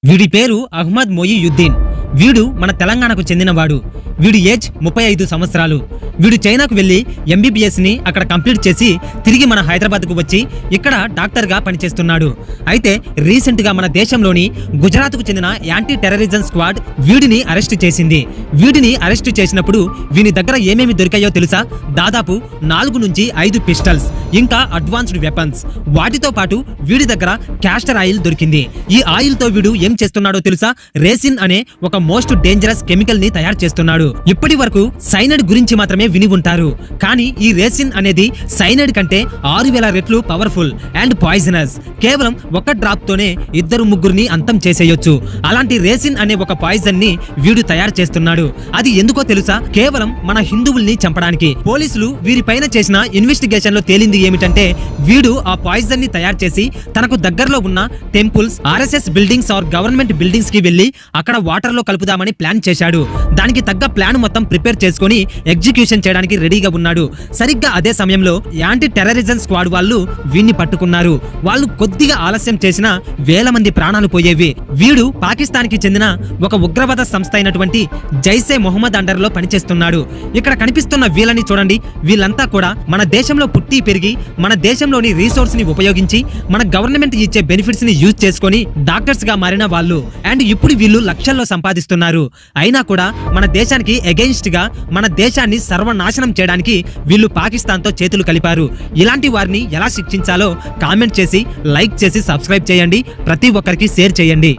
వీడి పేరు అహ్మద్ మొయియుద్దీన్. వీడు మన తెలంగాణకు చెందినవాడు. వీడి ఏజ్ 35 సంవత్సరాలు. వీడు చైనాకు వెళ్లి ఎంబీబీఎస్ ని అక్కడ కంప్లీట్ చేసి తిరిగి మన హైదరాబాద్కు వచ్చి ఇక్కడ డాక్టర్గా పనిచేస్తున్నాడు. అయితే రీసెంట్ గా మన దేశంలోని గుజరాత్కు చెందిన యాంటీ టెర్రరిజం స్క్వాడ్ వీడిని అరెస్ట్ చేసింది. వీడిని అరెస్ట్ చేసినప్పుడు వీని దగ్గర ఏమేమి దొరికాయో తెలుసా? దాదాపు 4 నుంచి 5 పిస్టల్స్, ఇంకా అడ్వాన్స్డ్ వెపన్స్. వాటితో పాటు వీడి దగ్గర క్యాస్టర్ ఆయిల్ దొరికింది. ఈ ఆయిల్ తో వీడు ఏం చేస్తున్నాడో తెలుసా? రేసిన్ అనే ఒక మోస్ట్ డేంజరస్ కెమికల్ ని తయారు చేస్తున్నాడు. ఇప్పటి వరకు సైనైడ్ గురించి మాత్రమే విని ఉంటారు, కానీ ఈ రేసిన్ అనేది సైనైడ్ కంటే 6000 రెట్లు పవర్ఫుల్ అండ్ పాయిజనస్. కేవలం ఒక డ్రాప్ తోనే 2-3 అంతం చేసేయొచ్చు. అలాంటి రేసిన్ అనే ఒక పాయిజన్ ని వీడు తయారు చేస్తున్నాడు. అది ఎందుకో తెలుసా? కేవలం మన హిందువుల్ని చంపడానికి. పోలీసులు వీరిపైన చేసిన ఇన్వెస్టిగేషన్ లో తేలింది ఏమిటంటే వీడు ఆ పాయిజన్ ని తయారు చేసి తనకు దగ్గరలో ఉన్న temples, RSS buildings or government buildings కి వెళ్లి అక్కడ వాటర్ లో కలుపుదామని ప్లాన్ చేశాడు. దానికి తగ్గ ప్లాన్ మొత్తం ప్రిపేర్ చేసుకుని ఎగ్జిక్యూషన్ చేయడానికి రెడీగా ఉన్నాడు. సరిగ్గా అదే సమయంలో యాంటీ టెర్రరిజం స్క్వాడ్ వాళ్ళు వీడిని పట్టుకున్నారు. వాళ్ళు కొద్దిగా ఆలస్యం చేసినా వేల మంది ప్రాణాలు పోయేవి. వీడు పాకిస్తాన్ కి చెందిన ఒక ఉగ్రవాద సంస్థ అయినటువంటి జైసే మొహమ్మద్ అండర్ లో పనిచేస్తున్నాడు. ఇక్కడ కనిపిస్తున్న వీళ్ళని చూడండి. వీళ్ళంతా కూడా మన దేశంలో పుట్టి పెరిగి మన దేశంలోని రీసోర్స్ ని ఉపయోగించి మన గవర్నమెంట్ ఇచ్చే బెనిఫిట్స్ ని యూజ్ చేసుకొని డాక్టర్స్ గా మారిన వాళ్ళు. అండ్ ఇప్పుడు వీళ్ళు లక్షల్లో సంపాదిస్తున్నారు. అయినా కూడా మన దేశానికి అగెయిన్స్ట్ గా మన దేశాన్ని సర్వనాశనం చేయడానికి వీళ్ళు పాకిస్తాన్ తో చేతులు కలిపారు. ఇలాంటి వారిని ఎలా శిక్షించాలో కామెంట్ చేసి, లైక్ చేసి, సబ్స్క్రైబ్ చేయండి. ప్రతి ఒక్కరికి షేర్ చేయండి.